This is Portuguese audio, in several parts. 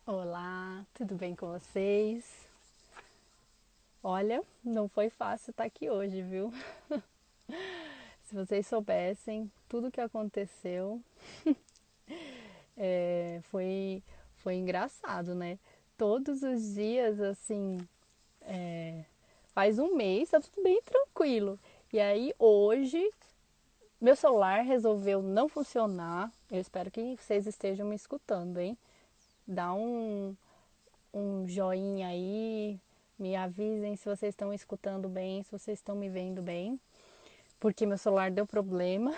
Olá, tudo bem com vocês? Olha, não foi fácil estar aqui hoje, viu? Se vocês soubessem tudo o que aconteceu, foi engraçado, né? Todos os dias, assim, faz um mês, tá tudo bem tranquilo. E aí, hoje, meu celular resolveu não funcionar. Eu espero que vocês estejam me escutando, hein? Dá um joinha aí, me avisem se vocês estão escutando bem, se vocês estão me vendo bem, porque meu celular deu problema,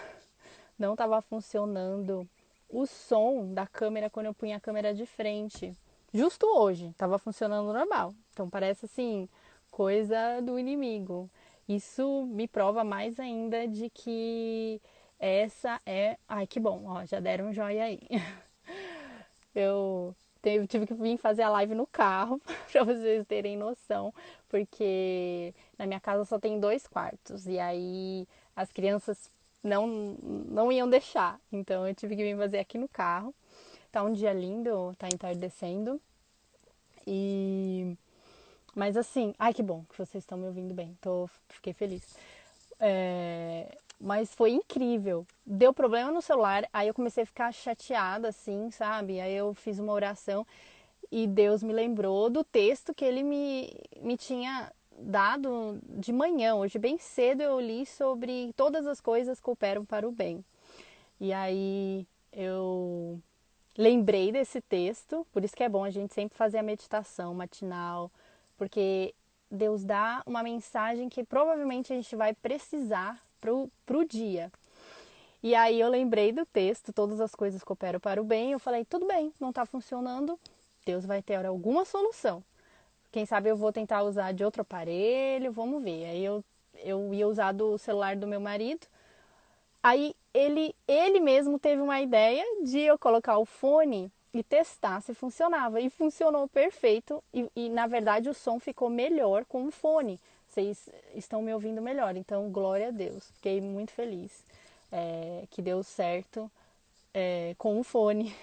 não estava funcionando o som da câmera quando eu punha a câmera de frente. Justo hoje, estava funcionando normal. Então parece assim, coisa do inimigo. Isso me prova mais ainda de que essa é. Ai, que bom, ó, já deram um joia aí. Eu tive que vir fazer a live no carro, para vocês terem noção, porque na minha casa só tem 2 quartos, e aí as crianças não iam deixar, então eu tive que vir fazer aqui no carro. Tá um dia lindo, tá entardecendo, e mas assim, ai que bom que vocês estão me ouvindo bem, fiquei feliz. Mas foi incrível. Deu problema no celular, aí eu comecei a ficar chateada, assim, sabe? Aí eu fiz uma oração e Deus me lembrou do texto que ele me tinha dado de manhã. Hoje, bem cedo, eu li sobre todas as coisas cooperam para o bem. E aí eu lembrei desse texto, por isso que é bom a gente sempre fazer a meditação matinal, porque Deus dá uma mensagem que provavelmente a gente vai precisar pro dia. E aí eu lembrei do texto, todas as coisas cooperam para o bem. Eu falei, tudo bem, não está funcionando, Deus vai ter alguma solução. Quem sabe eu vou tentar usar de outro aparelho, vamos ver. Aí eu ia usar do celular do meu marido. Aí ele mesmo teve uma ideia de eu colocar o fone e testar se funcionava. E funcionou perfeito. E na verdade o som ficou melhor com o fone. Vocês estão me ouvindo melhor. Então, glória a Deus. Fiquei muito feliz que deu certo com o fone.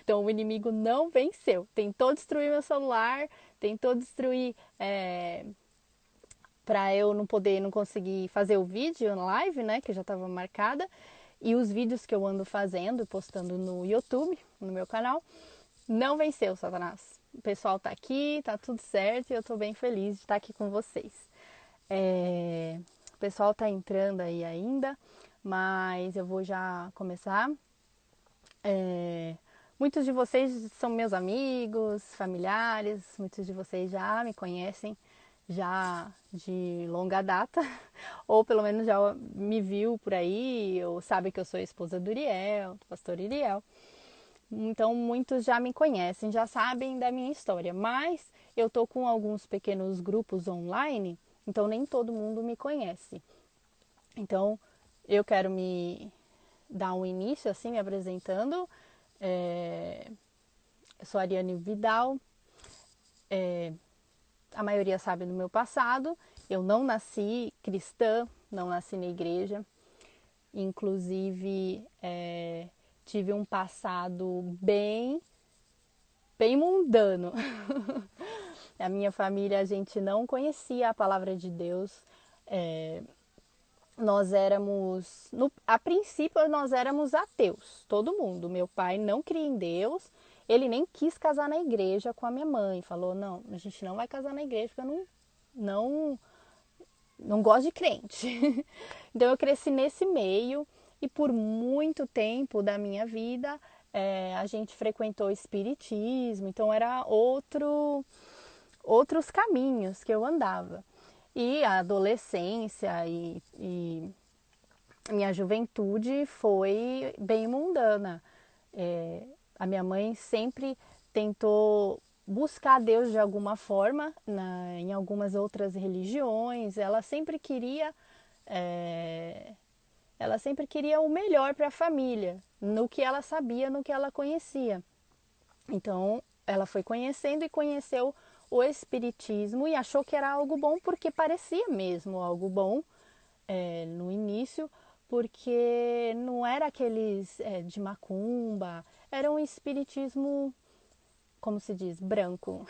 Então o inimigo não venceu. Tentou destruir meu celular, tentou destruir para eu não conseguir fazer o vídeo na live, né, que já estava marcada, e os vídeos que eu ando fazendo e postando no YouTube, no meu canal, não venceu, Satanás. O pessoal tá aqui, tá tudo certo e eu tô bem feliz de estar aqui com vocês. O pessoal tá entrando aí ainda, mas eu vou já começar. É, Muitos de vocês são meus amigos, familiares, muitos de vocês já me conhecem já de longa data, ou pelo menos já me viu por aí, ou sabe que eu sou a esposa do Iriel, do pastor Iriel. Então muitos já me conhecem, já sabem da minha história, mas eu tô com alguns pequenos grupos online, então nem todo mundo me conhece. Então eu quero me dar um início assim, me apresentando. É, eu sou Ariane Vidal, a maioria sabe do meu passado. Eu não nasci cristã, não nasci na igreja. Inclusive, tive um passado bem mundano. A minha família, a gente não conhecia a palavra de Deus. É, Nós éramos, a princípio, nós éramos ateus, todo mundo. Meu pai não cria em Deus, ele nem quis casar na igreja com a minha mãe. Falou: não, a gente não vai casar na igreja porque eu não, não gosto de crente. Então eu cresci nesse meio e por muito tempo da minha vida a gente frequentou espiritismo, então era outros caminhos que eu andava. E a adolescência e minha juventude foi bem mundana. A minha mãe sempre tentou buscar Deus de alguma forma, em algumas outras religiões. É, ela sempre queria o melhor para a família, no que ela sabia, no que ela conhecia. Então, ela foi conhecendo e conheceu o espiritismo e achou que era algo bom porque parecia mesmo algo bom no início, porque não era aqueles de macumba, era um espiritismo como se diz, branco.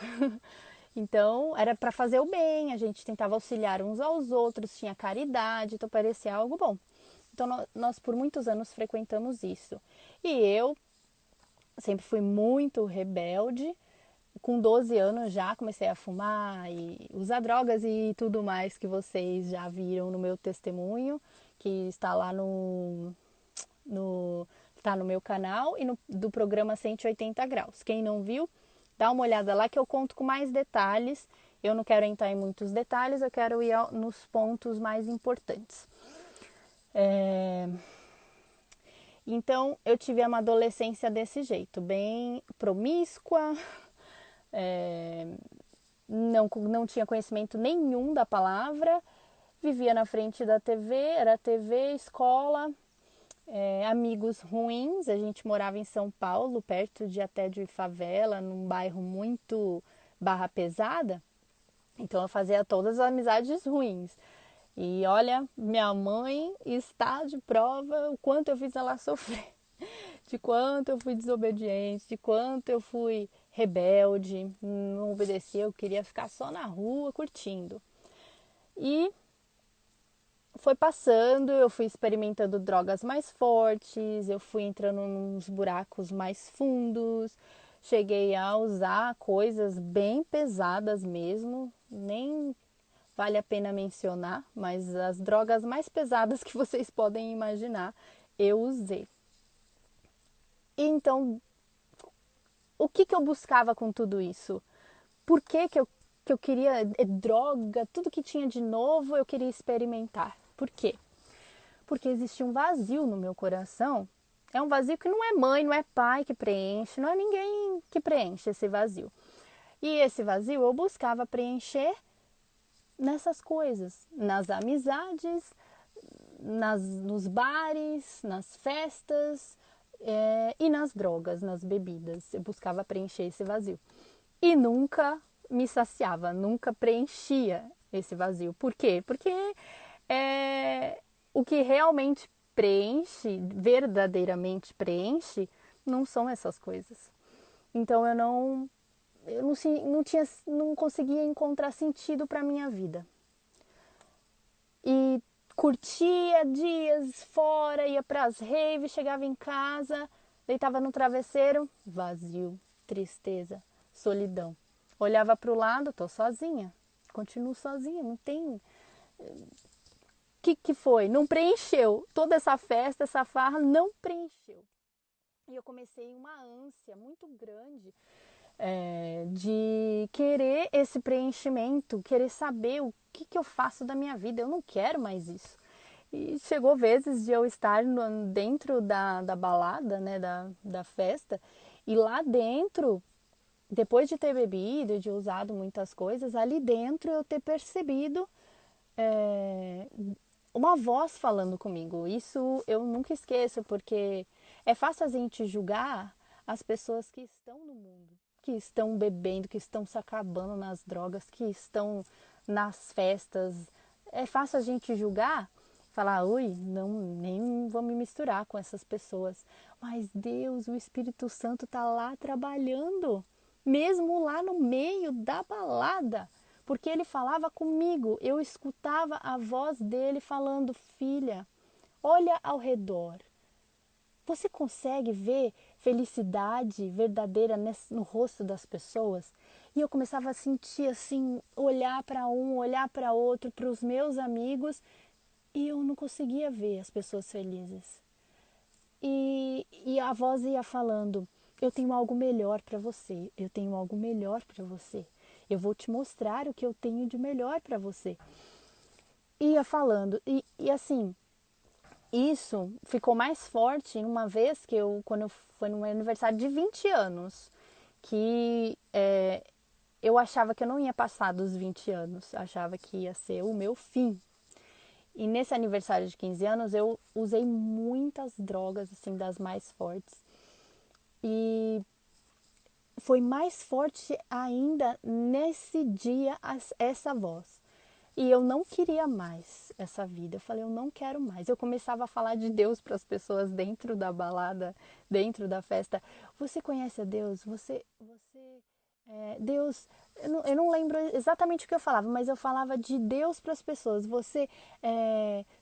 Então, era para fazer o bem, a gente tentava auxiliar uns aos outros, tinha caridade, então parecia algo bom. Então, nós por muitos anos frequentamos isso. E eu sempre fui muito rebelde. Com 12 anos já comecei a fumar e usar drogas e tudo mais que vocês já viram no meu testemunho, que está lá tá no meu canal e do programa 180 graus. Quem não viu, dá uma olhada lá que eu conto com mais detalhes. Eu não quero entrar em muitos detalhes, eu quero ir nos pontos mais importantes. Então, eu tive uma adolescência desse jeito, bem promíscua, não tinha conhecimento nenhum da palavra, vivia na frente da TV, era TV, escola, amigos ruins. A gente morava em São Paulo, perto até de favela, num bairro muito barra pesada. Então eu fazia todas as amizades ruins. E olha, minha mãe está de prova o quanto eu fiz ela sofrer. De quanto eu fui desobediente, de quanto eu fui rebelde, não obedecia, eu queria ficar só na rua curtindo. E foi passando, eu fui experimentando drogas mais fortes, eu fui entrando nos buracos mais fundos, cheguei a usar coisas bem pesadas mesmo, nem vale a pena mencionar, mas as drogas mais pesadas que vocês podem imaginar, eu usei. E então, o que eu buscava com tudo isso? Por que eu queria droga, tudo que tinha de novo eu queria experimentar? Por quê? Porque existia um vazio no meu coração. É um vazio que não é mãe, não é pai que preenche, não é ninguém que preenche esse vazio. E esse vazio eu buscava preencher nessas coisas, nas amizades, nos bares, nas festas e nas drogas, nas bebidas. Eu buscava preencher esse vazio. E nunca me saciava, nunca preenchia esse vazio. Por quê? Porque o que realmente preenche, verdadeiramente preenche, não são essas coisas. Então não conseguia encontrar sentido para minha vida. E curtia dias fora, ia para as raves, chegava em casa, deitava no travesseiro, vazio, tristeza, solidão. Olhava para o lado, tô sozinha, continuo sozinha, não tem. Que foi? Não preencheu. Toda essa festa, essa farra não preencheu. E eu comecei uma ânsia muito grande de querer esse preenchimento, querer saber o que eu faço da minha vida. Eu não quero mais isso. E chegou vezes de eu estar dentro da balada, né, da festa, e lá dentro, depois de ter bebido, de usado muitas coisas, ali dentro eu ter percebido uma voz falando comigo. Isso eu nunca esqueço, porque é fácil a gente julgar as pessoas que estão no mundo, que estão bebendo, que estão se acabando nas drogas, que estão nas festas. É fácil a gente julgar, falar, ui, não, nem vou me misturar com essas pessoas. Mas Deus, o Espírito Santo está lá trabalhando, mesmo lá no meio da balada. Porque ele falava comigo, eu escutava a voz dele falando, filha, olha ao redor. Você consegue ver felicidade verdadeira no rosto das pessoas? E eu começava a sentir assim, olhar para um, olhar para outro, para os meus amigos, e eu não conseguia ver as pessoas felizes. E a voz ia falando, eu tenho algo melhor para você, eu tenho algo melhor para você. Eu vou te mostrar o que eu tenho de melhor para você. Ia falando, e assim, isso ficou mais forte uma vez que quando foi no meu aniversário de 20 anos, que eu achava que eu não ia passar dos 20 anos, achava que ia ser o meu fim. E nesse aniversário de 15 anos eu usei muitas drogas, assim, das mais fortes. E foi mais forte ainda nesse dia essa voz. E eu não queria mais essa vida. Eu falei, eu não quero mais. Eu começava a falar de Deus para as pessoas dentro da balada, dentro da festa. Você conhece a Deus? Você Deus, eu não lembro exatamente o que eu falava, mas eu falava de Deus para as pessoas. Você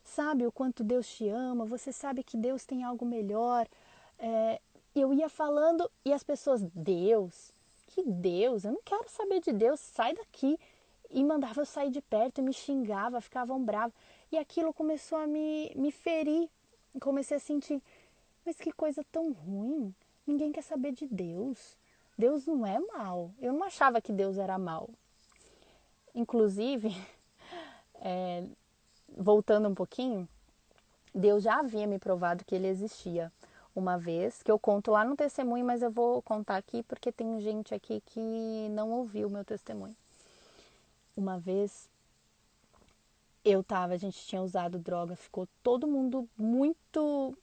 sabe o quanto Deus te ama, você sabe que Deus tem algo melhor. Eu ia falando e as pessoas, Deus, que Deus? Eu não quero saber de Deus, sai daqui. E mandava eu sair de perto, e me xingava, ficavam bravos. E aquilo começou a me ferir. Comecei a sentir, mas que coisa tão ruim. Ninguém quer saber de Deus. Deus não é mal. Eu não achava que Deus era mal. Inclusive, voltando um pouquinho, Deus já havia me provado que ele existia uma vez, que eu conto lá no testemunho, mas eu vou contar aqui porque tem gente aqui que não ouviu o meu testemunho. Uma vez a gente tinha usado droga, ficou todo mundo muito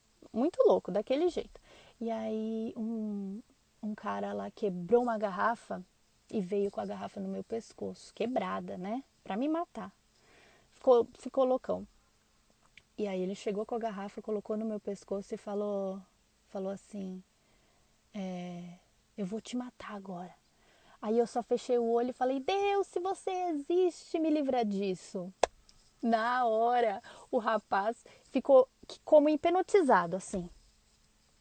louco, daquele jeito. E aí um cara lá quebrou uma garrafa e veio com a garrafa no meu pescoço, quebrada, né? Pra me matar. Ficou loucão. E aí ele chegou com a garrafa, colocou no meu pescoço e falou assim, eu vou te matar agora. Aí eu só fechei o olho e falei, Deus, se você existe, me livra disso. Na hora, o rapaz ficou como hipnotizado, assim.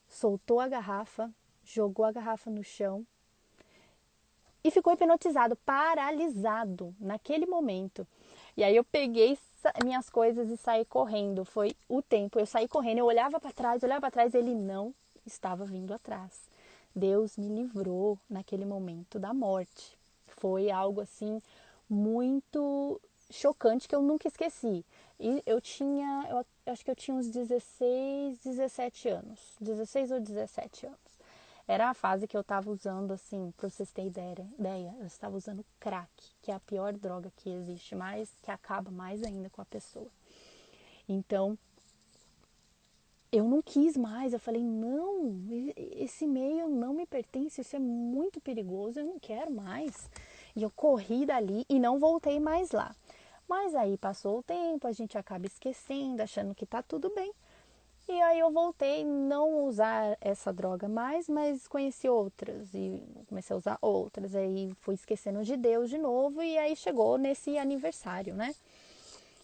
Soltou a garrafa, jogou a garrafa no chão e ficou hipnotizado, paralisado naquele momento. E aí eu peguei minhas coisas e saí correndo. Foi o tempo. Eu saí correndo, eu olhava para trás, ele não estava vindo atrás. Deus me livrou naquele momento da morte. Foi algo assim muito chocante que eu nunca esqueci. E eu acho que eu tinha uns 16, 17 anos. 16 ou 17 anos. Era a fase que eu estava usando, assim, pra vocês terem ideia, eu estava usando crack, que é a pior droga que existe, mas que acaba mais ainda com a pessoa. Então, eu não quis mais, eu falei, não, esse meio não me pertence, isso é muito perigoso, eu não quero mais. E eu corri dali e não voltei mais lá. Mas aí passou o tempo, a gente acaba esquecendo, achando que tá tudo bem. E aí eu voltei não usar essa droga mais, mas conheci outras e comecei a usar outras. Aí fui esquecendo de Deus de novo e aí chegou nesse aniversário, né?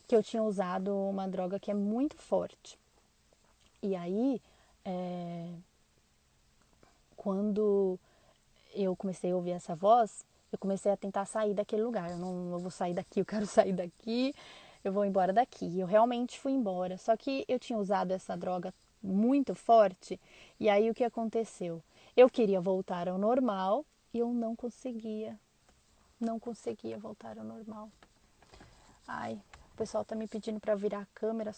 Que eu tinha usado uma droga que é muito forte. E aí, é, quando eu comecei a ouvir essa voz, eu comecei a tentar sair daquele lugar. Eu vou sair daqui, eu quero sair daqui, eu vou embora daqui. Eu realmente fui embora. Só que eu tinha usado essa droga muito forte. E aí o que aconteceu? Eu queria voltar ao normal e eu não conseguia. Não conseguia voltar ao normal. Ai, o pessoal tá me pedindo para virar a câmera.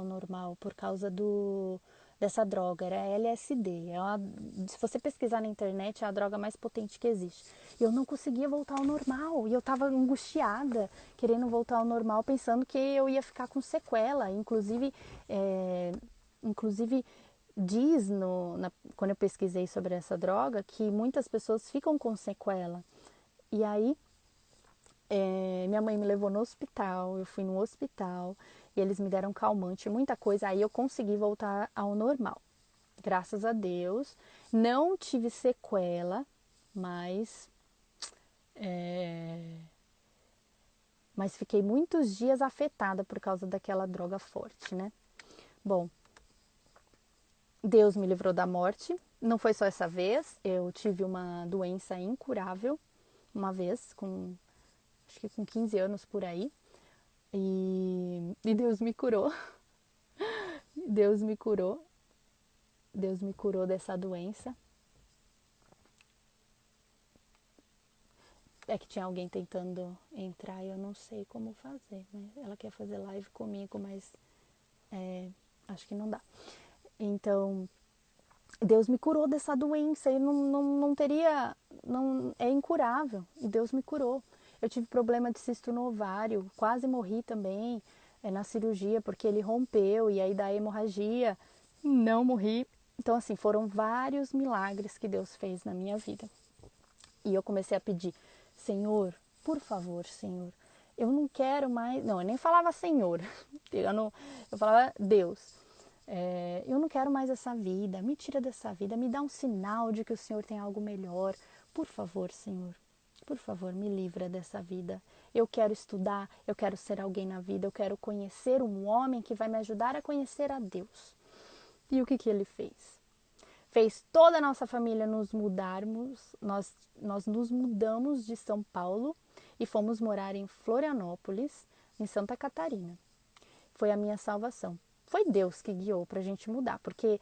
Normal por causa dessa droga, era LSD. Se você pesquisar na internet, é a droga mais potente que existe. E eu não conseguia voltar ao normal. E eu estava angustiada, querendo voltar ao normal, pensando que eu ia ficar com sequela. Inclusive diz quando eu pesquisei sobre essa droga que muitas pessoas ficam com sequela. E aí minha mãe me levou no hospital, eu fui no hospital e eles me deram calmante, muita coisa. Aí eu consegui voltar ao normal. Graças a Deus. Não tive sequela, mas, é, mas fiquei muitos dias afetada por causa daquela droga forte, né? Bom, Deus me livrou da morte. Não foi só essa vez, eu tive uma doença incurável uma vez, acho que com 15 anos por aí. E Deus me curou. Deus me curou. Deus me curou dessa doença. É que tinha alguém tentando entrar e eu não sei como fazer, né? Ela quer fazer live comigo, mas acho que não dá. Então, Deus me curou dessa doença e não teria. Não, é incurável. E Deus me curou. Eu tive problema de cisto no ovário, quase morri também na cirurgia porque ele rompeu e aí dá hemorragia. Não morri. Então, assim, foram vários milagres que Deus fez na minha vida. E eu comecei a pedir, Senhor, por favor, Senhor, eu não quero mais... Não, eu nem falava Senhor, eu falava Deus. Eu não quero mais essa vida, me tira dessa vida, me dá um sinal de que o Senhor tem algo melhor. Por favor, Senhor, por favor, me livra dessa vida. Eu quero estudar, eu quero ser alguém na vida, eu quero conhecer um homem que vai me ajudar a conhecer a Deus. E o que ele fez? Fez toda a nossa família nos mudarmos, nós nos mudamos de São Paulo e fomos morar em Florianópolis, em Santa Catarina. Foi a minha salvação. Foi Deus que guiou para a gente mudar, porque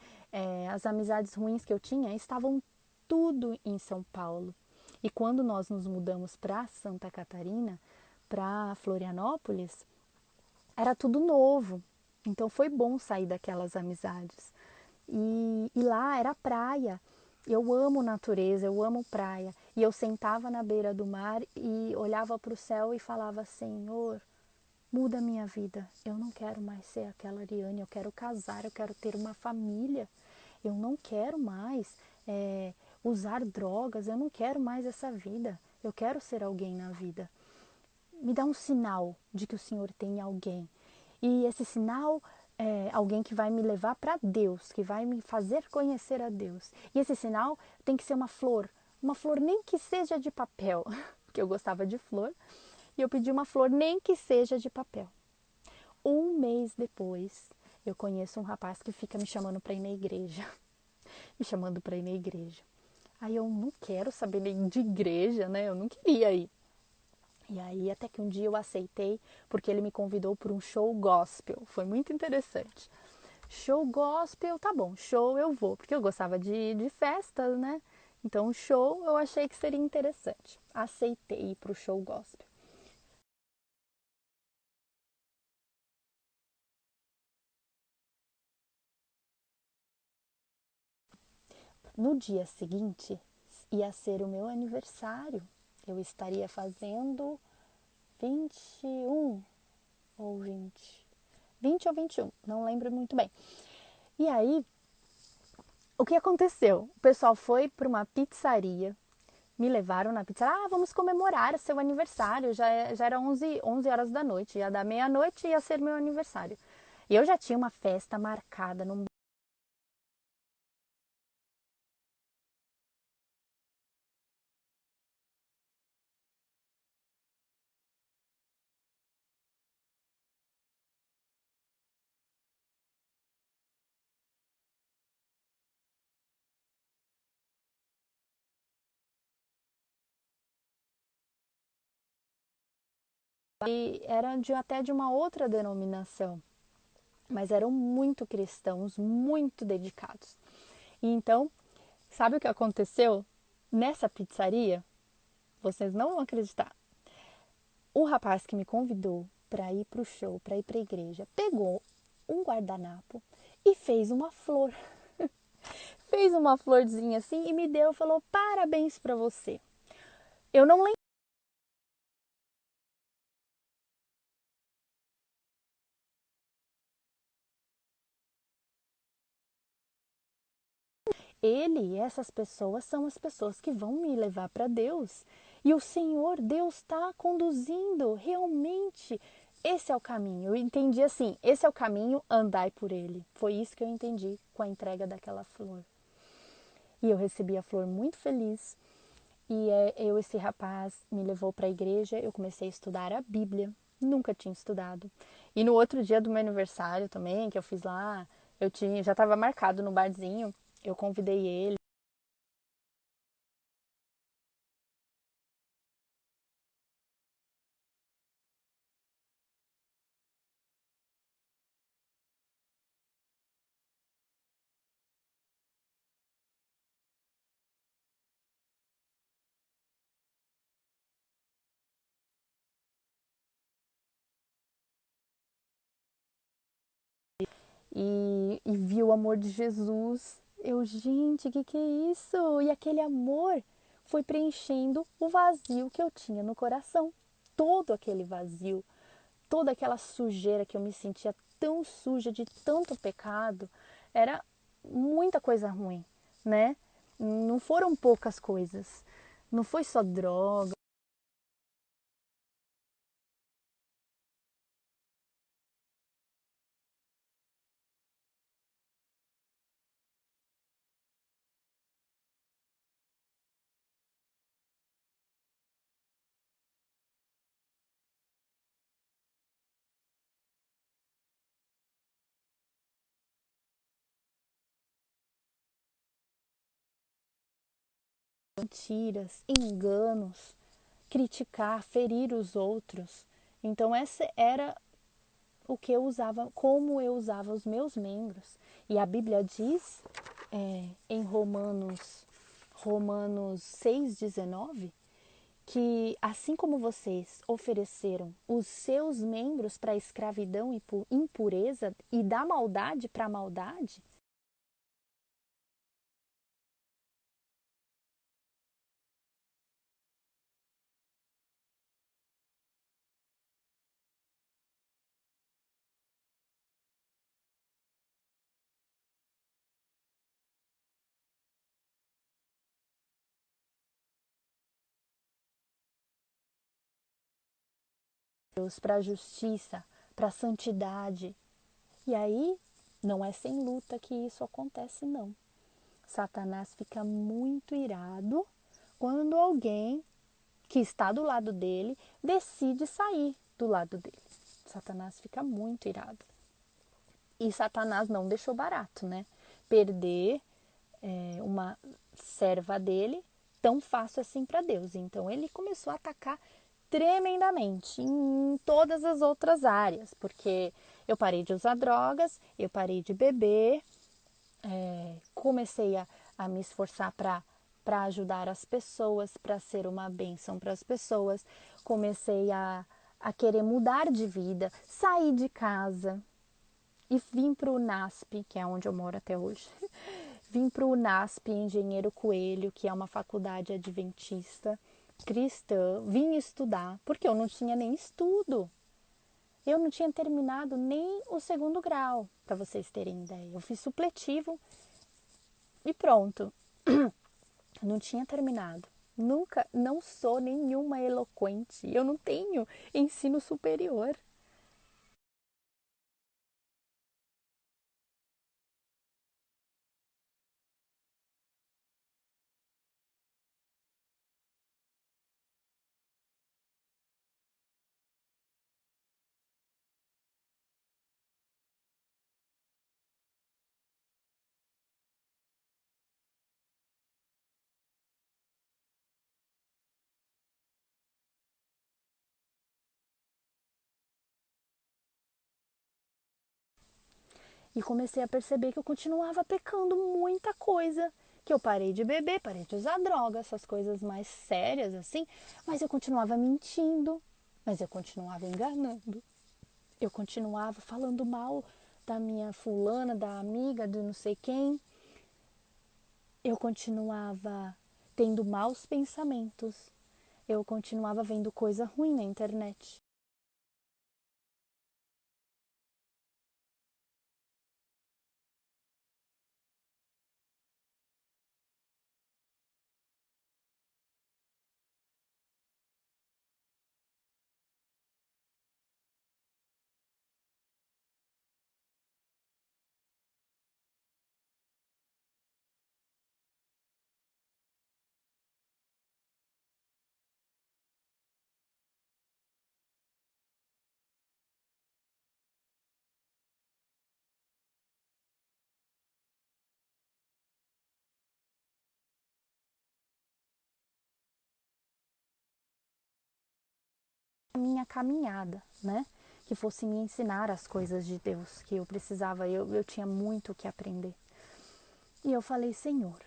as amizades ruins que eu tinha estavam tudo em São Paulo. E quando nós nos mudamos para Santa Catarina, para Florianópolis, era tudo novo. Então foi bom sair daquelas amizades. E lá era praia. Eu amo natureza, eu amo praia. E eu sentava na beira do mar e olhava para o céu e falava, Senhor, muda a minha vida. Eu não quero mais ser aquela Ariane, eu quero casar, eu quero ter uma família. Eu não quero mais usar drogas, eu não quero mais essa vida. Eu quero ser alguém na vida. Me dá um sinal de que o Senhor tem alguém. E esse sinal é alguém que vai me levar para Deus, que vai me fazer conhecer a Deus. E esse sinal tem que ser uma flor nem que seja de papel, porque eu gostava de flor, e eu pedi uma flor nem que seja de papel. Um mês depois, eu conheço um rapaz que fica me chamando para ir na igreja, me chamando para ir na igreja. Aí eu não quero saber nem de igreja, né? Eu não queria ir. E aí até que um dia eu aceitei, porque ele me convidou para um show gospel. Foi muito interessante. Show gospel, tá bom, show eu vou, porque eu gostava de festas, né? Então show eu achei que seria interessante. Aceitei ir para o show gospel. No dia seguinte ia ser o meu aniversário. Eu estaria fazendo 21 ou 20 ou 21, não lembro muito bem. E aí, o que aconteceu? O pessoal foi para uma pizzaria, me levaram na pizzaria, vamos comemorar seu aniversário, já era 11 horas da noite, ia dar meia-noite e ia ser meu aniversário. E eu já tinha uma festa marcada no... E era até de uma outra denominação, mas eram muito cristãos, muito dedicados. E então, sabe o que aconteceu? Nessa pizzaria, vocês não vão acreditar. O rapaz que me convidou para ir para o show, para ir para a igreja, pegou um guardanapo e fez uma flor. Fez uma florzinha assim e me deu, falou: "Parabéns para você". Eu não lembro ele e essas pessoas são as pessoas que vão me levar para Deus. E o Senhor, Deus está conduzindo realmente. Esse é o caminho. Eu entendi assim, esse é o caminho, andai por ele. Foi isso que eu entendi com a entrega daquela flor. E eu recebi a flor muito feliz. E esse rapaz me levou para a igreja, eu comecei a estudar a Bíblia. Nunca tinha estudado. E no outro dia do meu aniversário também, que eu fiz lá, já estava marcado no barzinho, eu convidei ele. E vi o amor de Jesus. Eu, gente, que é isso? E aquele amor foi preenchendo o vazio que eu tinha no coração. todo aquele vazio, toda aquela sujeira que eu me sentia tão suja de tanto pecado, era muita coisa ruim, né? Não foram poucas coisas. Não foi só droga. Mentiras, enganos, criticar, ferir os outros. Então essa era o que eu usava, como eu usava os meus membros. E a Bíblia diz em Romanos 6,19, que assim como vocês ofereceram os seus membros para a escravidão e impureza e da maldade para a maldade, Deus, para a justiça, para a santidade. E aí não é sem luta que isso acontece, não. Satanás fica muito irado quando alguém que está do lado dele decide sair do lado dele. Satanás fica muito irado. E Satanás não deixou barato, né? Perder uma serva dele tão fácil assim para Deus. Então ele começou a atacar tremendamente em todas as outras áreas, porque eu parei de usar drogas, eu parei de beber, comecei a me esforçar para ajudar as pessoas, para ser uma bênção para as pessoas, comecei a querer mudar de vida, sair de casa e vim para o NASP, que é onde eu moro até hoje. Vim para o NASP Engenheiro Coelho, que é uma faculdade adventista cristã. Vim estudar, porque eu não tinha nem estudo. Eu não tinha terminado nem o segundo grau, para vocês terem ideia. Eu fiz supletivo e pronto. Não tinha terminado. Nunca, não sou nenhuma eloquente. Eu não tenho ensino superior. E comecei a perceber que eu continuava pecando muita coisa. Que eu parei de beber, parei de usar droga, essas coisas mais sérias assim. Mas eu continuava mentindo, mas eu continuava enganando. Eu continuava falando mal da minha fulana, da amiga, de não sei quem. Eu continuava tendo maus pensamentos. Eu continuava vendo coisa ruim na internet. Minha caminhada, né? Que fosse me ensinar as coisas de Deus, que eu precisava, eu tinha muito o que aprender. E eu falei, Senhor,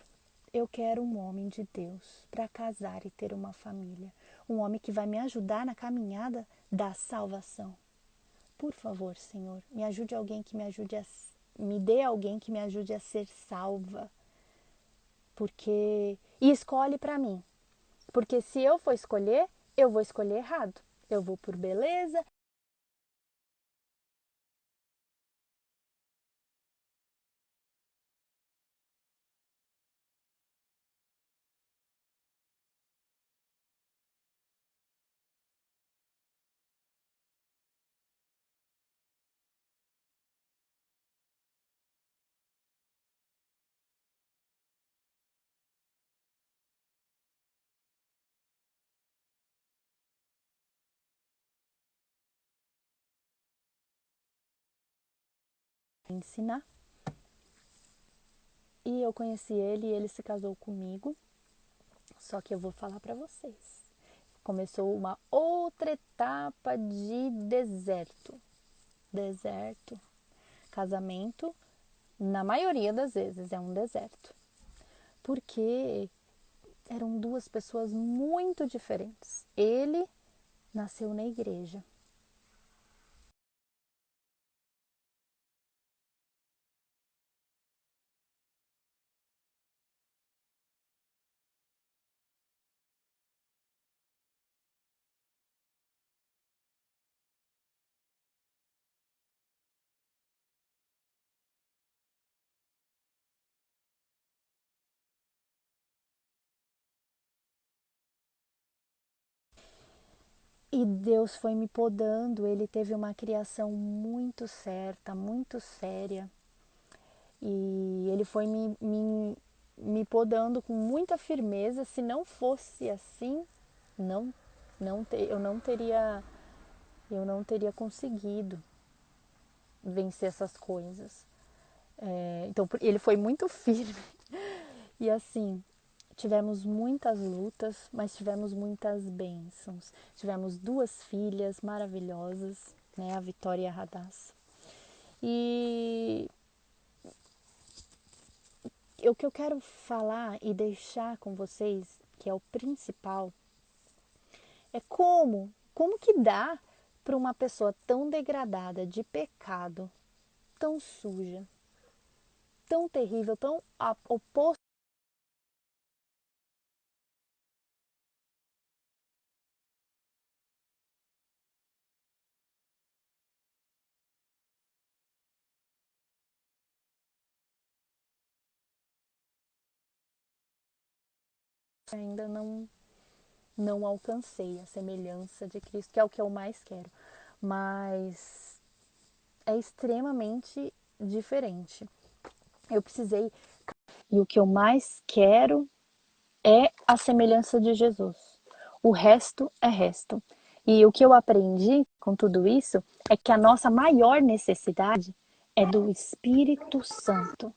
eu quero um homem de Deus para casar e ter uma família. Um homem que vai me ajudar na caminhada da salvação. Por favor, Senhor, me ajude alguém que me ajude me dê alguém que me ajude a ser salva. Porque e escolhe para mim. Porque se eu for escolher, eu vou escolher errado. eu vou por beleza. Ensinar. E eu conheci ele e ele se casou comigo. Só que eu vou falar para vocês. Começou uma outra etapa de deserto. Deserto. Casamento, na maioria das vezes, é um deserto. Porque eram duas pessoas muito diferentes. Ele nasceu na igreja. E Deus foi me podando, ele teve uma criação muito certa, muito séria. E ele foi me podando com muita firmeza. Se não fosse assim, não, eu não teria conseguido vencer essas coisas. Então ele foi muito firme. E assim, tivemos muitas lutas, mas tivemos muitas bênçãos. Tivemos duas filhas maravilhosas, né, a Vitória e a Radassa. E o que eu quero falar e deixar com vocês, que é o principal, é como que dá para uma pessoa tão degradada de pecado, tão suja, tão terrível, tão oposto, ainda não alcancei a semelhança de Cristo, que é o que eu mais quero. Mas é extremamente diferente. Eu precisei. E o que eu mais quero é a semelhança de Jesus. O resto é resto. E o que eu aprendi com tudo isso é que a nossa maior necessidade é do Espírito Santo.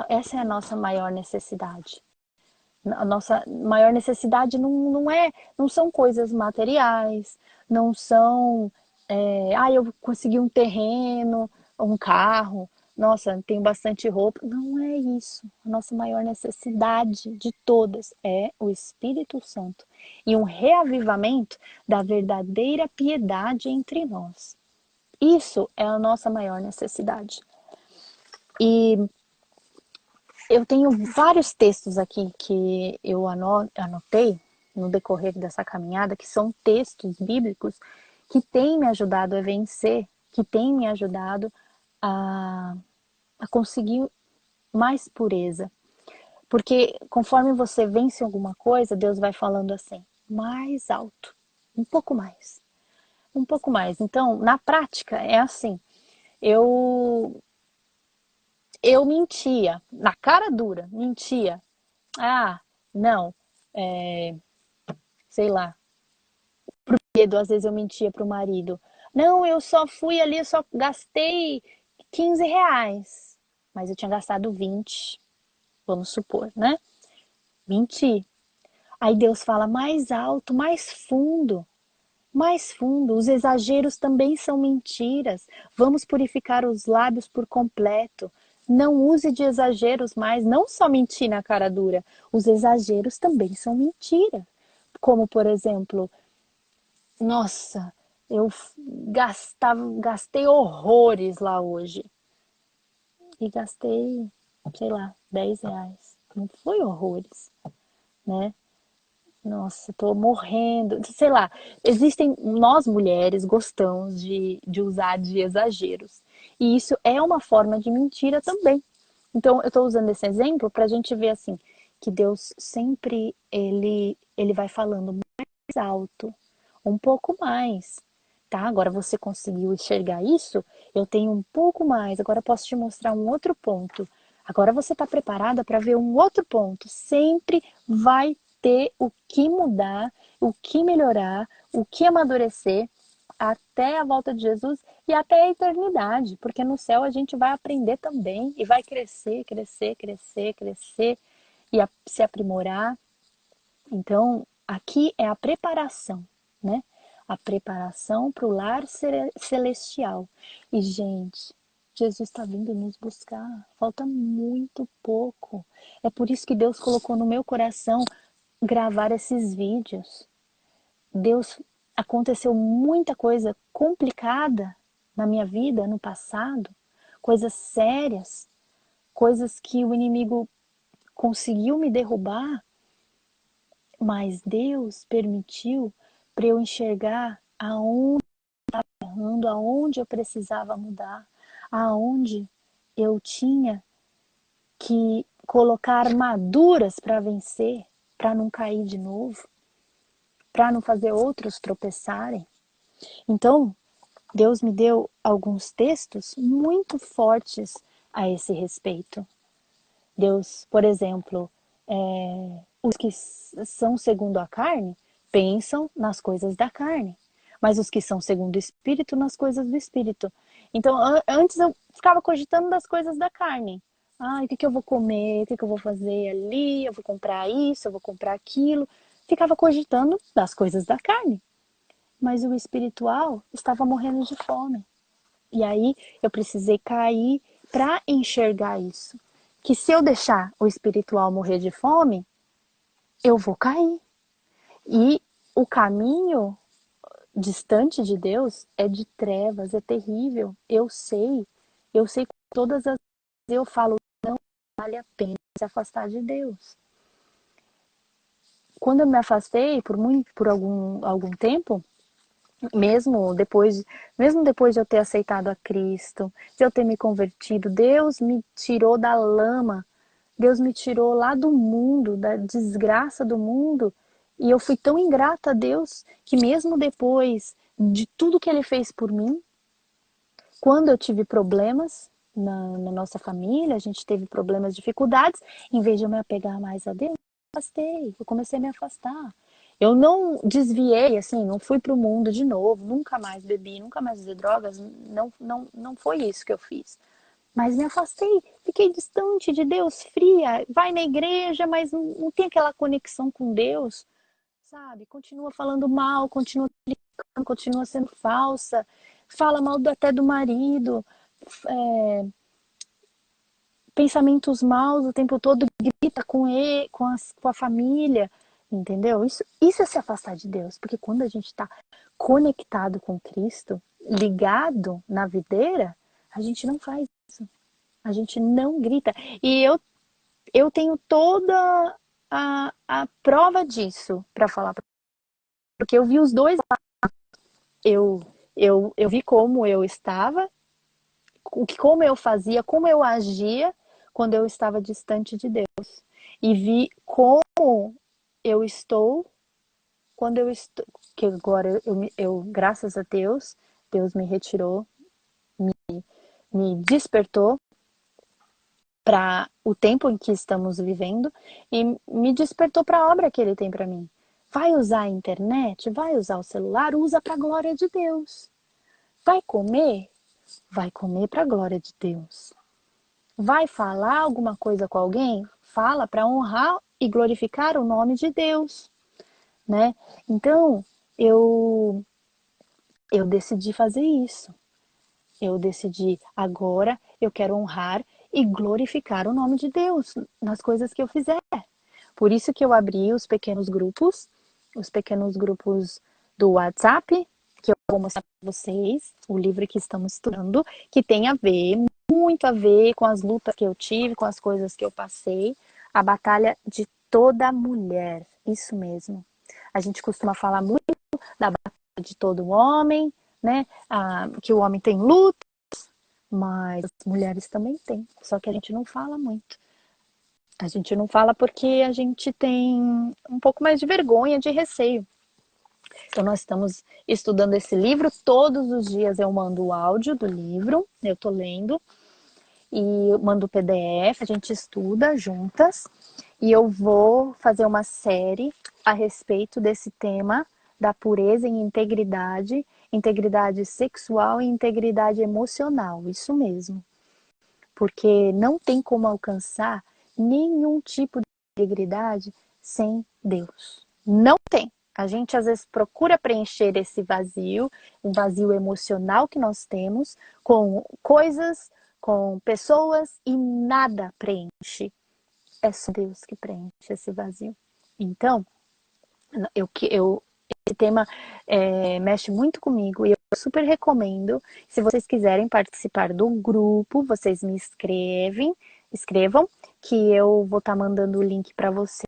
Essa é a nossa maior necessidade. A nossa maior necessidade não são coisas materiais, não são, eu consegui um terreno, um carro, nossa, tenho bastante roupa. Não é isso. A nossa maior necessidade de todas é o Espírito Santo e um reavivamento da verdadeira piedade entre nós. Isso é a nossa maior necessidade. E eu tenho vários textos aqui que eu anotei no decorrer dessa caminhada, que são textos bíblicos que têm me ajudado a vencer, que têm me ajudado a, a conseguir mais pureza. Porque conforme você vence alguma coisa, Deus vai falando assim, mais alto, um pouco mais, um pouco mais. Então, na prática, é assim, eu eu mentia, na cara dura, mentia. Ah, não, é, sei lá, medo, às vezes eu mentia pro marido. Não, eu só fui ali, eu só gastei R$ 15, mas eu tinha gastado 20, vamos supor, né? Menti. Aí Deus fala mais alto, mais fundo. Mais fundo, os exageros também são mentiras. Vamos purificar os lábios por completo. Não use de exageros mais, não só mentir na cara dura. Os exageros também são mentira. Como, por exemplo, nossa, eu gastei horrores lá hoje. E gastei, sei lá, R$ 10. Não foi horrores, né? Nossa, tô morrendo. Sei lá, existem, nós mulheres gostamos de usar de exageros. E isso é uma forma de mentira também. Então, eu tô usando esse exemplo pra gente ver assim, que Deus sempre, ele vai falando mais alto, um pouco mais, tá? Agora você conseguiu enxergar isso? Eu tenho um pouco mais, agora eu posso te mostrar um outro ponto. Agora você está preparada para ver um outro ponto. Sempre vai ter o que mudar, o que melhorar, o que amadurecer até a volta de Jesus e até a eternidade, porque no céu a gente vai aprender também e vai crescer, crescer, crescer, crescer e se aprimorar. Então, aqui é a preparação, né? A preparação para o lar celestial. E, gente, Jesus está vindo nos buscar. Falta muito pouco. É por isso que Deus colocou no meu coração gravar esses vídeos. Deus, aconteceu muita coisa complicada na minha vida no passado, coisas sérias, coisas que o inimigo conseguiu me derrubar, mas Deus permitiu para eu enxergar aonde eu estava errando, aonde eu precisava mudar, aonde eu tinha que colocar armaduras para vencer, para não cair de novo, para não fazer outros tropeçarem. Então, Deus me deu alguns textos muito fortes a esse respeito. Deus, por exemplo, os que são segundo a carne pensam nas coisas da carne, mas os que são segundo o Espírito, nas coisas do Espírito. Então, antes eu ficava cogitando das coisas da carne. Ah, o que que eu vou comer? O que que eu vou fazer ali? Eu vou comprar isso, eu vou comprar aquilo. Ficava cogitando das coisas da carne. Mas o espiritual estava morrendo de fome. E aí eu precisei cair para enxergar isso. Que se eu deixar o espiritual morrer de fome, eu vou cair. E o caminho distante de Deus é de trevas, é terrível. Eu sei que todas as vezes eu falo, não vale a pena se afastar de Deus. Quando eu me afastei por algum tempo, mesmo depois de eu ter aceitado a Cristo, de eu ter me convertido, Deus me tirou da lama, Deus me tirou lá do mundo, da desgraça do mundo, e eu fui tão ingrata a Deus que mesmo depois de tudo que Ele fez por mim, quando eu tive problemas na nossa família, a gente teve problemas, dificuldades, em vez de eu me apegar mais a Deus, eu comecei a me afastar. Eu não desviei, assim, não fui para o mundo de novo, nunca mais bebi, nunca mais usei drogas, não foi isso que eu fiz. Mas me afastei, fiquei distante de Deus, fria, vai na igreja, mas não tem aquela conexão com Deus, sabe? Continua falando mal, continua criticando, continua sendo falsa, fala mal até do marido, é, pensamentos maus o tempo todo, grita com ele, com a família, entendeu? Isso é se afastar de Deus, porque quando a gente está conectado com Cristo, ligado na videira, a gente não faz isso. A gente não grita. E eu tenho toda a prova disso para falar, porque eu vi os dois. Eu, eu vi como eu estava, como eu fazia, como eu agia quando eu estava distante de Deus. E vi como eu estou quando eu estou. Que agora graças a Deus, Deus me retirou, me despertou para o tempo em que estamos vivendo e me despertou para a obra que Ele tem para mim. Vai usar a internet? Vai usar o celular? Usa para a glória de Deus. Vai comer? Vai comer para a glória de Deus. Vai falar alguma coisa com alguém? Fala para honrar e glorificar o nome de Deus, né? Então, eu decidi fazer isso. Eu decidi agora eu quero honrar e glorificar o nome de Deus nas coisas que eu fizer. Por isso que eu abri os pequenos grupos do WhatsApp, que eu vou mostrar para vocês, o livro que estamos estudando, que tem a ver, muito a ver com as lutas que eu tive, com as coisas que eu passei, a batalha de toda mulher, isso mesmo. A gente costuma falar muito da batalha de todo homem, né? Que o homem tem luta, mas as mulheres também têm. Só que a gente não fala muito. A gente não fala porque a gente tem um pouco mais de vergonha, de receio. Então, nós estamos estudando esse livro. Todos os dias eu mando o áudio do livro, eu estou lendo, e mando o PDF, a gente estuda juntas. E eu vou fazer uma série a respeito desse tema da pureza e integridade, integridade sexual e integridade emocional, isso mesmo. Porque não tem como alcançar nenhum tipo de integridade sem Deus. Não tem. A gente às vezes procura preencher esse vazio, um vazio emocional que nós temos, com coisas, com pessoas, e nada preenche. É só Deus que preenche esse vazio. Então, esse tema mexe muito comigo e eu super recomendo. Se vocês quiserem participar do grupo, vocês me escrevam, que eu vou estar mandando o link para vocês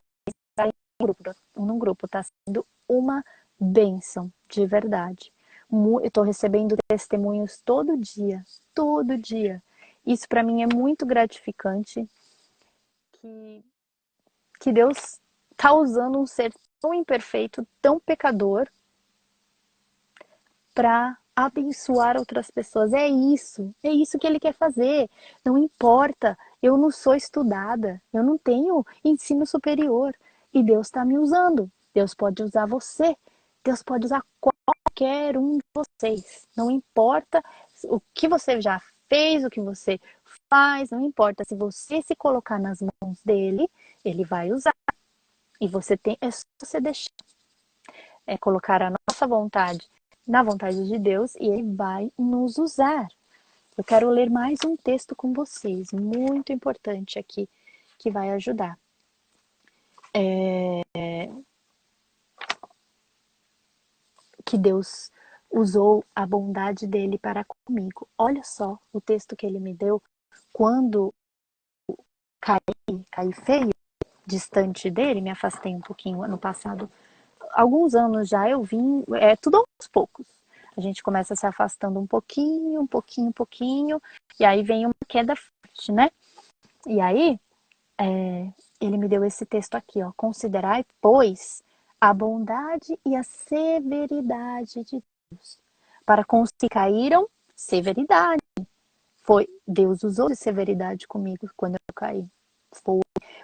no grupo. Tá sendo uma bênção, de verdade. Eu estou recebendo testemunhos todo dia, todo dia. Isso para mim é muito gratificante, que Deus está usando um ser tão imperfeito, tão pecador, para abençoar outras pessoas. É isso que Ele quer fazer. Não importa, eu não sou estudada, eu não tenho ensino superior, e Deus está me usando. Deus pode usar você, Deus pode usar qualquer um de vocês. Não importa o que você já fez, o que você faz, não importa. Se você se colocar nas mãos dele, ele vai usar. E é só você deixar, colocar a nossa vontade na vontade de Deus, e ele vai nos usar. Eu quero ler mais um texto com vocês, muito importante aqui, que vai ajudar. Que Deus usou a bondade dele para comigo. Olha só o texto que ele me deu quando caí feio, distante dele, me afastei um pouquinho ano passado. Alguns anos já eu vim, tudo aos poucos. A gente começa se afastando um pouquinho, e aí vem uma queda forte, né? E aí, ele me deu esse texto aqui, ó. Considerai, pois, a bondade e a severidade de Deus. Para com os que caíram, severidade. Deus usou de severidade comigo quando eu caí.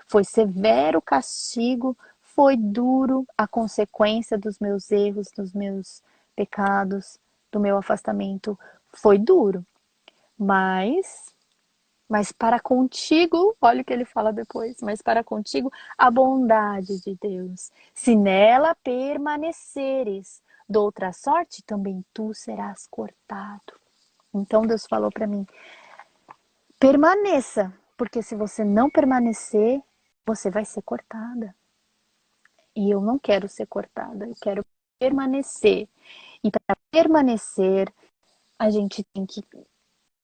Foi severo o castigo, foi duro a consequência dos meus erros, dos meus pecados, do meu afastamento. Foi duro. Mas para contigo, olha o que ele fala depois, mas para contigo a bondade de Deus. Se nela permaneceres, de outra sorte, também tu serás cortado. Então Deus falou para mim, permaneça, porque se você não permanecer, você vai ser cortada. E eu não quero ser cortada, eu quero permanecer. E para permanecer, a gente tem que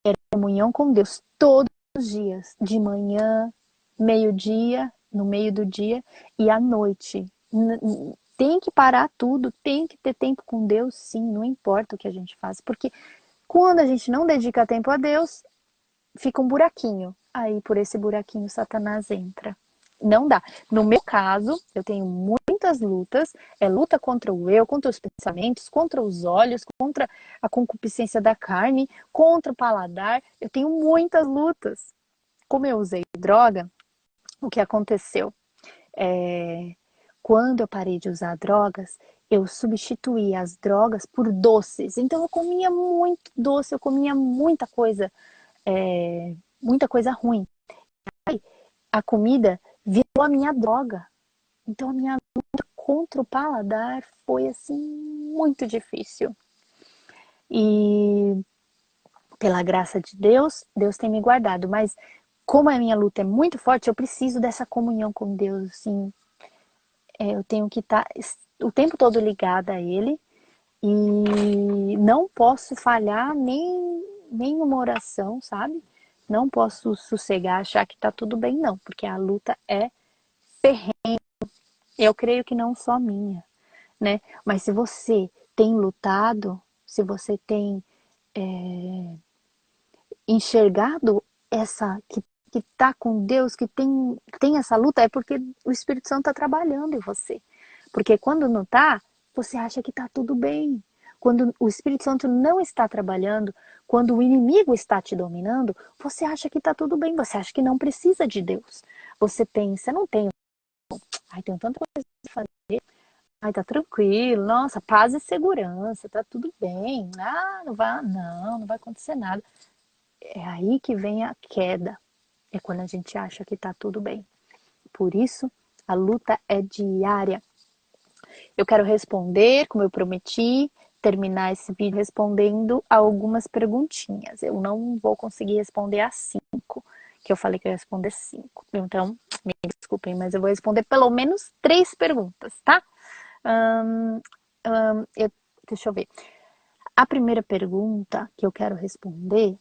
ter comunhão com Deus todos os dias, de manhã, meio-dia, no meio do dia e à noite. Tem que parar tudo, tem que ter tempo com Deus, sim, não importa o que a gente faz, porque quando a gente não dedica tempo a Deus, fica um buraquinho. Aí por esse buraquinho Satanás entra. Não dá. No meu caso, eu tenho muitas lutas. É luta contra o eu, contra os pensamentos, contra os olhos, contra a concupiscência da carne, contra o paladar. Eu tenho muitas lutas. Como eu usei droga, o que aconteceu? Quando eu parei de usar drogas, eu substituí as drogas por doces. Então eu comia muito doce, eu comia muita coisa ruim. Aí, a comida virou a minha droga. Então a minha luta contra o paladar foi assim muito difícil. E pela graça de Deus, Deus tem me guardado. Mas como a minha luta é muito forte, eu preciso dessa comunhão com Deus. Assim, eu tenho que estar o tempo todo ligada a Ele. E não posso falhar nem uma oração, sabe? Não posso sossegar, achar que tá tudo bem, não. Porque a luta é ferrenha. Eu creio que não só minha. né? Mas se você tem lutado, se você tem é, enxergado essa que tá com Deus, que tem essa luta, é porque o Espírito Santo está trabalhando em você. Porque quando não tá, você acha que tá tudo bem. Quando o Espírito Santo não está trabalhando, quando o inimigo está te dominando, você acha que tá tudo bem, você acha que não precisa de Deus. Você pensa, não tenho, ai, tenho tanta coisa pra fazer, ai, tá tranquilo, nossa, paz e segurança, tá tudo bem. Ah, não vai acontecer nada. É aí que vem a queda. É quando a gente acha que tá tudo bem. Por isso, a luta é diária. Eu quero responder, como eu prometi, terminar esse vídeo respondendo a algumas perguntinhas. Eu não vou conseguir responder as 5, que eu falei que eu ia responder 5. Então, me desculpem, mas eu vou responder pelo menos 3 perguntas, tá? Hum, deixa eu ver. A primeira pergunta que eu quero responder,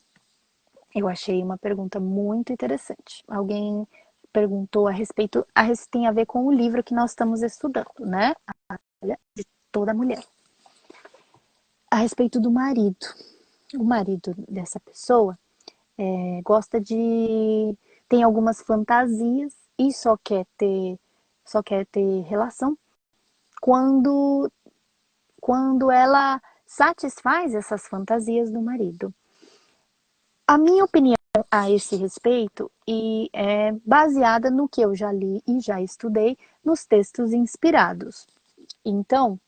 eu achei uma pergunta muito interessante. Alguém perguntou a respeito, tem a ver com o livro que nós estamos estudando, né? A Batalha de Toda Mulher. A respeito do marido. O marido dessa pessoa gosta de... tem algumas fantasias e só quer ter relação quando, quando ela satisfaz essas fantasias do marido. A minha opinião a esse respeito e é baseada no que eu já li e já estudei nos textos inspirados. Então,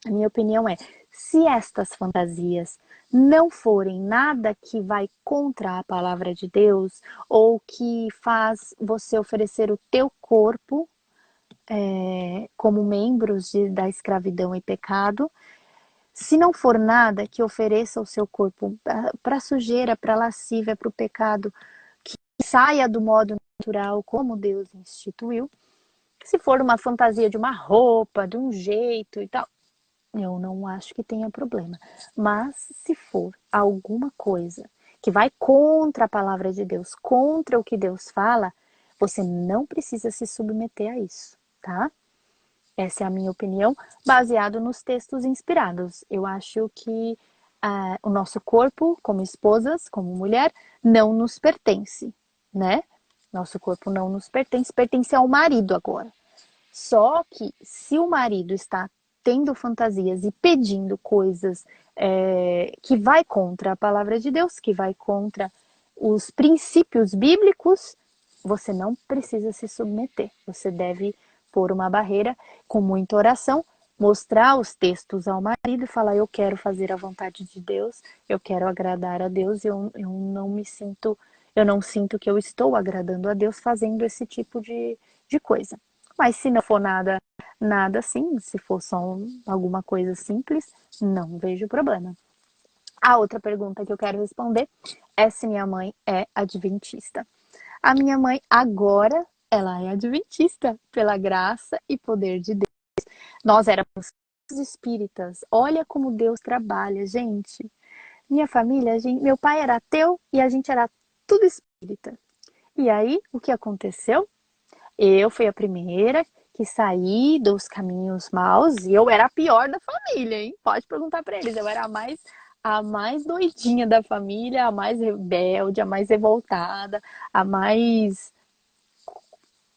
a minha opinião é, se estas fantasias não forem nada que vai contra a palavra de Deus ou que faz você oferecer o teu corpo como membros da escravidão e pecado, se não for nada que ofereça o seu corpo para sujeira, para lascívia, para o pecado, que saia do modo natural como Deus instituiu, se for uma fantasia de uma roupa, de um jeito e tal, eu não acho que tenha problema. Mas se for alguma coisa que vai contra a palavra de Deus, contra o que Deus fala, você não precisa se submeter a isso, tá? Essa é a minha opinião, baseado nos textos inspirados. Eu acho que o nosso corpo, como esposas, como mulher, não nos pertence, né? Nosso corpo não nos pertence, pertence ao marido agora. Só que se o marido está tendo fantasias e pedindo coisas que vai contra a palavra de Deus, que vai contra os princípios bíblicos, você não precisa se submeter. Você deve pôr uma barreira com muita oração, mostrar os textos ao marido e falar, eu quero fazer a vontade de Deus, eu quero agradar a Deus, eu não sinto que eu estou agradando a Deus fazendo esse tipo de coisa. Mas se não for nada assim, se for só alguma coisa simples, não vejo problema. A outra pergunta que eu quero responder é se minha mãe é adventista. A minha mãe agora, ela é adventista, pela graça e poder de Deus. Nós éramos espíritas. Olha como Deus trabalha, gente. Minha família, meu pai era ateu e a gente era tudo espírita. E aí, o que aconteceu? Eu fui a primeira que saí dos caminhos maus e eu era a pior da família, hein? Pode perguntar para eles. Eu era a mais doidinha da família, a mais rebelde, a mais revoltada, a mais...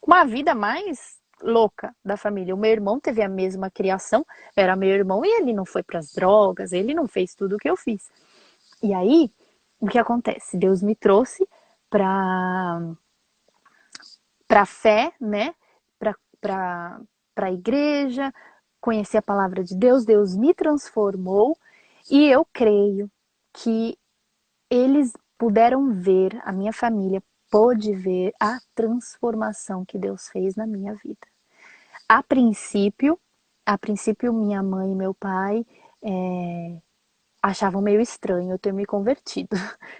uma vida mais louca da família. O meu irmão teve a mesma criação, era meu irmão e ele não foi para as drogas, ele não fez tudo o que eu fiz. E aí, o que acontece? Deus me trouxe para fé, né? Para a igreja, conhecer a palavra de Deus, Deus me transformou e eu creio que eles puderam ver, a minha família pôde ver a transformação que Deus fez na minha vida. A princípio minha mãe e meu pai achavam meio estranho eu ter me convertido.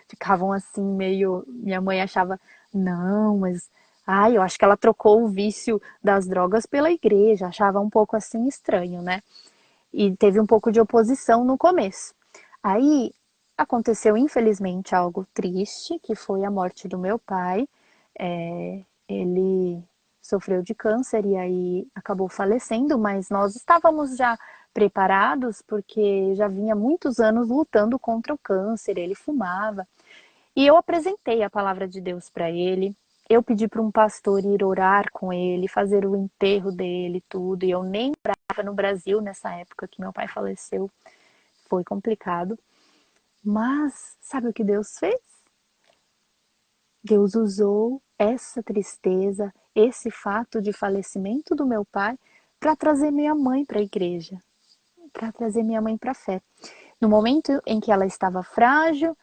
Ficavam assim meio... Minha mãe achava, não, mas... Ai, eu acho que ela trocou o vício das drogas pela igreja. Achava um pouco assim estranho, né? E teve um pouco de oposição no começo. Aí aconteceu, infelizmente, algo triste, que foi a morte do meu pai. Ele sofreu de câncer e aí acabou falecendo, mas nós estávamos já preparados porque já vinha muitos anos lutando contra o câncer, ele fumava. E eu apresentei a palavra de Deus para ele. Eu pedi para um pastor ir orar com ele, fazer o enterro dele, tudo. E eu nem morava no Brasil nessa época que meu pai faleceu. Foi complicado. Mas sabe o que Deus fez? Deus usou essa tristeza, esse fato de falecimento do meu pai, para trazer minha mãe para a igreja, para trazer minha mãe para a fé. No momento em que ela estava frágil,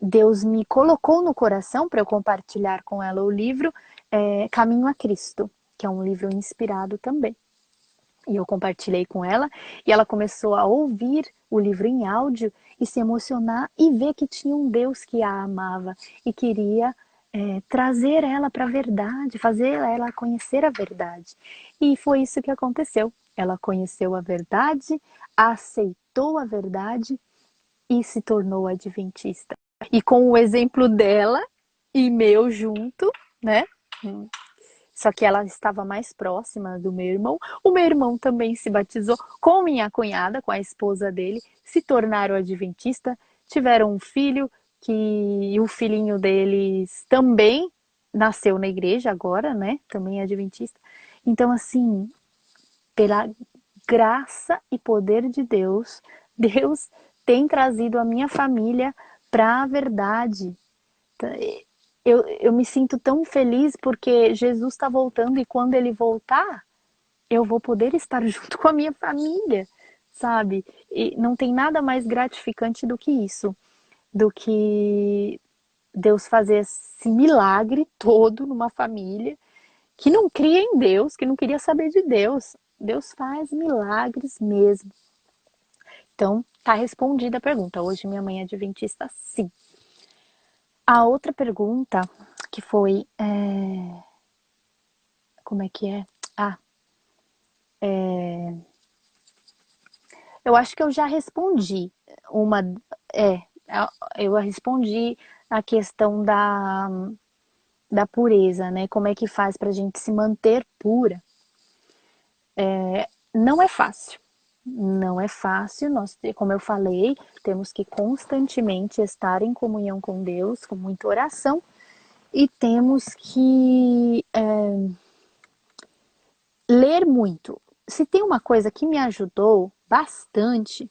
Deus me colocou no coração para eu compartilhar com ela o livro Caminho a Cristo, que é um livro inspirado também. E eu compartilhei com ela e ela começou a ouvir o livro em áudio e se emocionar e ver que tinha um Deus que a amava e queria trazer ela para a verdade, fazer ela conhecer a verdade. E foi isso que aconteceu. Ela conheceu a verdade, aceitou a verdade e se tornou adventista. E com o exemplo dela e meu junto, né? Só que ela estava mais próxima do meu irmão. O meu irmão também se batizou com minha cunhada, com a esposa dele, se tornaram adventista, tiveram um filho que o filhinho deles também nasceu na igreja agora, né? Também é adventista. Então, assim, pela graça e poder de Deus, Deus tem trazido a minha família para a verdade. Eu me sinto tão feliz porque Jesus está voltando e quando ele voltar, eu vou poder estar junto com a minha família, sabe? E não tem nada mais gratificante do que isso, do que Deus fazer esse milagre todo numa família que não cria em Deus, que não queria saber de Deus. Deus faz milagres mesmo. Então, tá respondida a pergunta. Hoje minha mãe é adventista, sim. A outra pergunta que foi como é que é? Ah, eu acho que eu já respondi uma. É, eu respondi a questão da pureza, né? Como é que faz para a gente se manter pura? Não é fácil. Não é fácil. Nós, como eu falei, temos que constantemente estar em comunhão com Deus, com muita oração, e temos que ler muito. Se tem uma coisa que me ajudou bastante,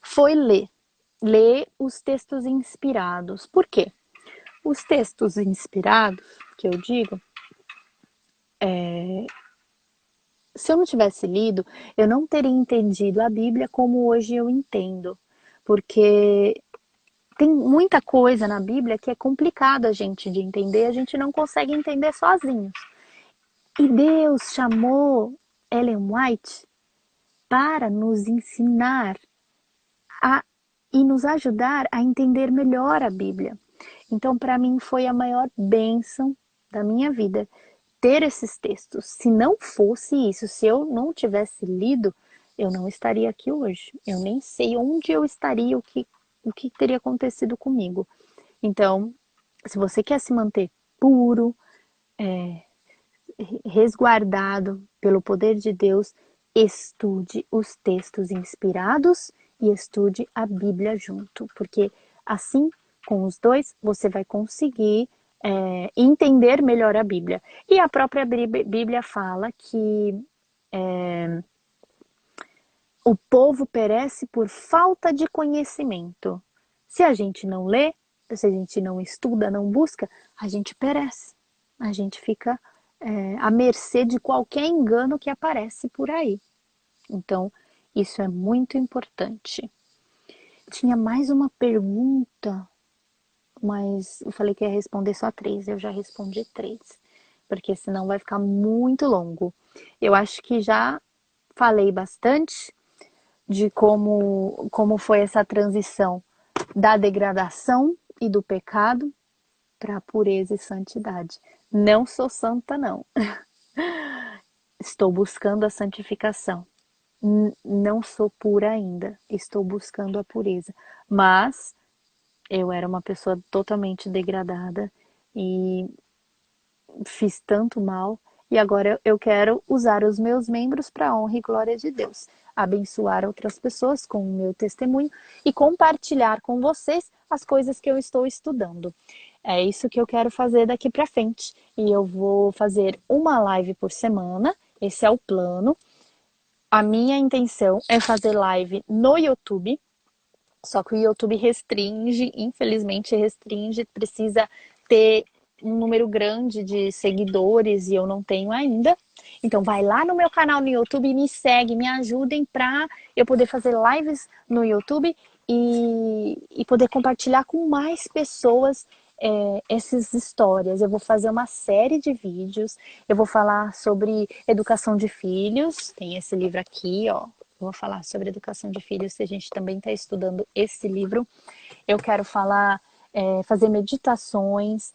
foi ler. Ler os textos inspirados. Por quê? Os textos inspirados, que eu digo, se eu não tivesse lido, eu não teria entendido a Bíblia como hoje eu entendo. Porque tem muita coisa na Bíblia que é complicado a gente de entender, a gente não consegue entender sozinho. E Deus chamou Ellen White para nos ensinar e nos ajudar a entender melhor a Bíblia. Então, para mim, foi a maior bênção da minha vida ter esses textos. Se não fosse isso, se eu não tivesse lido, eu não estaria aqui hoje. Eu nem sei onde eu estaria, o que teria acontecido comigo. Então, se você quer se manter puro, resguardado pelo poder de Deus, estude os textos inspirados e estude a Bíblia junto, porque assim, com os dois, você vai conseguir entender melhor a Bíblia. E a própria Bíblia fala que o povo perece por falta de conhecimento. Se a gente não lê, se a gente não estuda, não busca, a gente perece. A gente fica à mercê de qualquer engano que aparece por aí. Então, isso é muito importante. Tinha mais uma pergunta, mas eu falei que ia responder só 3, eu já respondi 3, porque senão vai ficar muito longo. Eu acho que já falei bastante de como foi essa transição da degradação e do pecado para a pureza e santidade. Não sou santa, não. Estou buscando a santificação. Não sou pura ainda. Estou buscando a pureza. Mas eu era uma pessoa totalmente degradada e fiz tanto mal e agora eu quero usar os meus membros para a honra e glória de Deus, abençoar outras pessoas com o meu testemunho e compartilhar com vocês as coisas que eu estou estudando. É isso que eu quero fazer daqui para frente. E eu vou fazer uma live por semana, esse é o plano. A minha intenção é fazer live no YouTube, só que o YouTube restringe, infelizmente restringe, precisa ter um número grande de seguidores e eu não tenho ainda. Então vai lá no meu canal no YouTube e me segue, me ajudem para eu poder fazer lives no YouTube e poder compartilhar com mais pessoas essas histórias. Eu vou fazer uma série de vídeos, eu vou falar sobre educação de filhos, tem esse livro aqui, ó. Vou falar sobre educação de filhos, que a gente também está estudando esse livro. Eu quero falar, fazer meditações,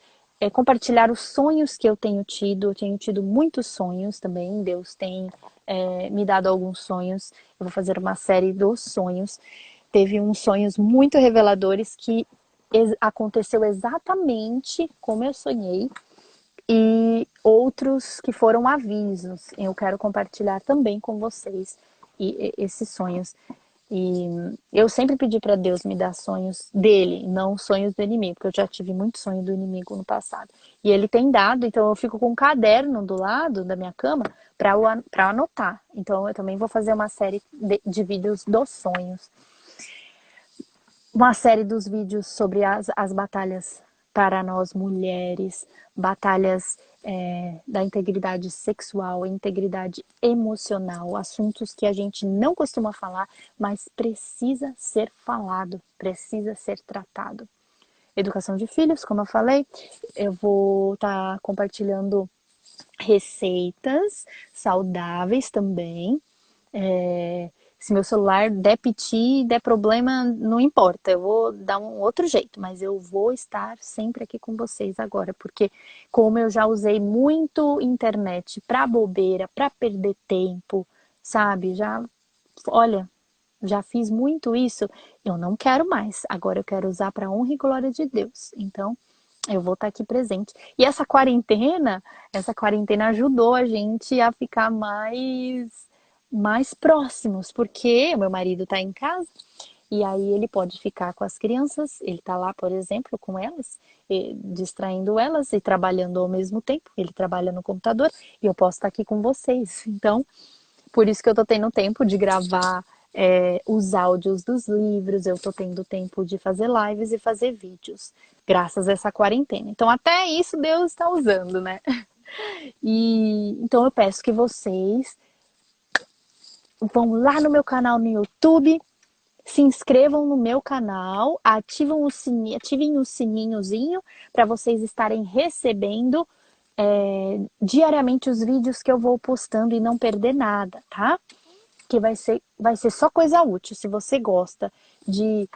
compartilhar os sonhos que eu tenho tido. Eu tenho tido muitos sonhos também. Deus tem me dado alguns sonhos. Eu vou fazer uma série dos sonhos. Teve uns sonhos muito reveladores que aconteceu exatamente como eu sonhei. E outros que foram avisos. Eu quero compartilhar também com vocês esses sonhos. E eu sempre pedi para Deus me dar sonhos dele, não sonhos do inimigo, porque eu já tive muito sonho do inimigo no passado. E ele tem dado, então eu fico com um caderno do lado da minha cama para anotar. Então eu também vou fazer uma série de vídeos dos sonhos. Uma série dos vídeos sobre as batalhas para nós mulheres, batalhas da integridade sexual, integridade emocional, assuntos que a gente não costuma falar, mas precisa ser falado, precisa ser tratado. Educação de filhos, como eu falei, eu vou estar compartilhando receitas saudáveis também. Se meu celular der piti, der problema, não importa, eu vou dar um outro jeito, mas eu vou estar sempre aqui com vocês agora, porque como eu já usei muito internet pra bobeira, pra perder tempo, sabe? Olha, já fiz muito isso, eu não quero mais. Agora eu quero usar para honra e glória de Deus. Então, eu vou estar aqui presente. E essa quarentena ajudou a gente a ficar mais próximos, porque o meu marido está em casa e aí ele pode ficar com as crianças, ele está lá, por exemplo, com elas, distraindo elas e trabalhando ao mesmo tempo. Ele trabalha no computador e eu posso estar aqui com vocês. Então, por isso que eu tô tendo tempo de gravar os áudios dos livros, eu tô tendo tempo de fazer lives e fazer vídeos, graças a essa quarentena. Então, até isso Deus está usando, né? E então eu peço que vocês vão lá no meu canal no YouTube, se inscrevam no meu canal, ativem o sininhozinho para vocês estarem recebendo diariamente os vídeos que eu vou postando e não perder nada, tá? Que vai ser só coisa útil. Se você gosta de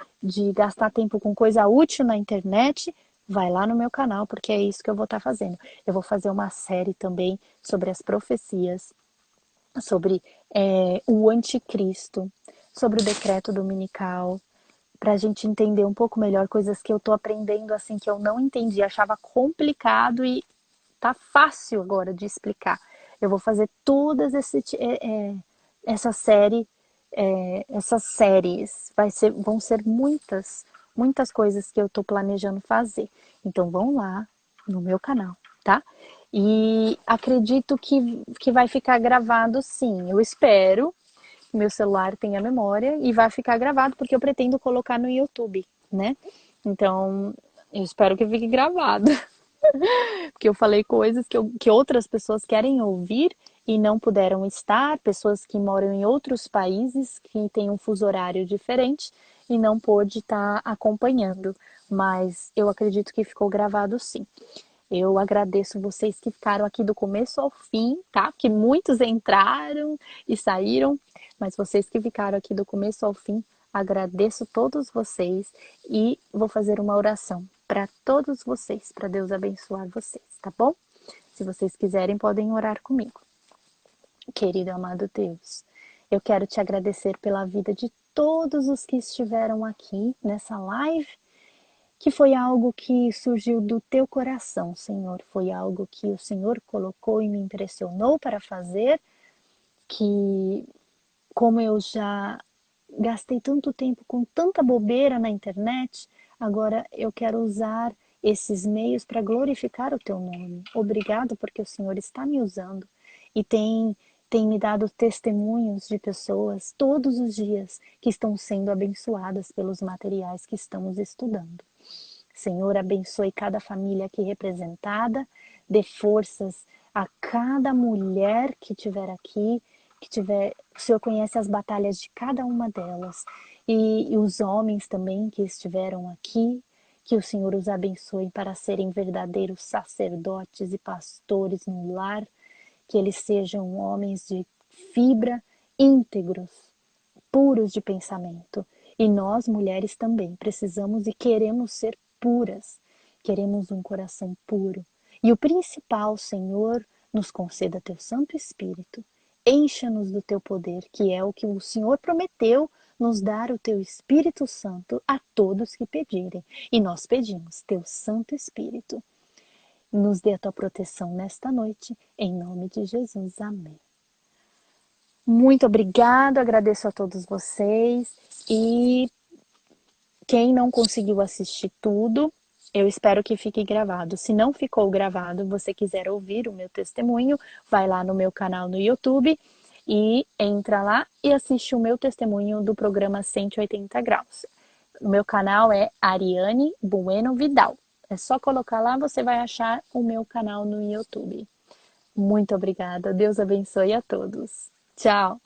gastar tempo com coisa útil na internet, vai lá no meu canal, porque é isso que eu vou estar fazendo. Eu vou fazer uma série também sobre as profecias, sobre o anticristo, sobre o decreto dominical, para a gente entender um pouco melhor coisas que eu tô aprendendo assim que eu não entendi, achava complicado e tá fácil agora de explicar. Eu vou fazer todas essa série, essas séries, vão ser muitas coisas que eu tô planejando fazer. Então vão lá no meu canal, tá? E acredito que vai ficar gravado sim. Eu espero que meu celular tenha memória e vai ficar gravado, porque eu pretendo colocar no YouTube, né? Então, eu espero que fique gravado. Porque eu falei coisas que outras pessoas querem ouvir e não puderam estar, pessoas que moram em outros países, que têm um fuso horário diferente e não pôde estar acompanhando. Mas eu acredito que ficou gravado sim. Eu agradeço vocês que ficaram aqui do começo ao fim, tá? Que muitos entraram e saíram, mas vocês que ficaram aqui do começo ao fim, agradeço todos vocês e vou fazer uma oração para todos vocês, para Deus abençoar vocês, tá bom? Se vocês quiserem, podem orar comigo. Querido amado Deus, eu quero te agradecer pela vida de todos os que estiveram aqui nessa live que foi algo que surgiu do teu coração, Senhor, foi algo que o Senhor colocou e me impressionou para fazer, que como eu já gastei tanto tempo com tanta bobeira na internet, agora eu quero usar esses meios para glorificar o teu nome. Obrigado porque o Senhor está me usando e tem me dado testemunhos de pessoas todos os dias que estão sendo abençoadas pelos materiais que estamos estudando. Senhor, abençoe cada família aqui representada, dê forças a cada mulher que estiver aqui, que tiver, o Senhor conhece as batalhas de cada uma delas, e os homens também que estiveram aqui, que o Senhor os abençoe para serem verdadeiros sacerdotes e pastores no lar, que eles sejam homens de fibra, íntegros, puros de pensamento. E nós, mulheres, também precisamos e queremos ser puras. Queremos um coração puro. E o principal, Senhor, nos conceda teu Santo Espírito. Encha-nos do teu poder, que é o que o Senhor prometeu nos dar o teu Espírito Santo a todos que pedirem. E nós pedimos, teu Santo Espírito, nos dê a tua proteção nesta noite, em nome de Jesus. Amém. Muito obrigada, agradeço a todos vocês e quem não conseguiu assistir tudo, eu espero que fique gravado. Se não ficou gravado, você quiser ouvir o meu testemunho, vai lá no meu canal no YouTube e entra lá e assiste o meu testemunho do programa 180 graus. O meu canal é Ariane Bueno Vidal. É só colocar lá, você vai achar o meu canal no YouTube. Muito obrigada. Deus abençoe a todos. Tchau.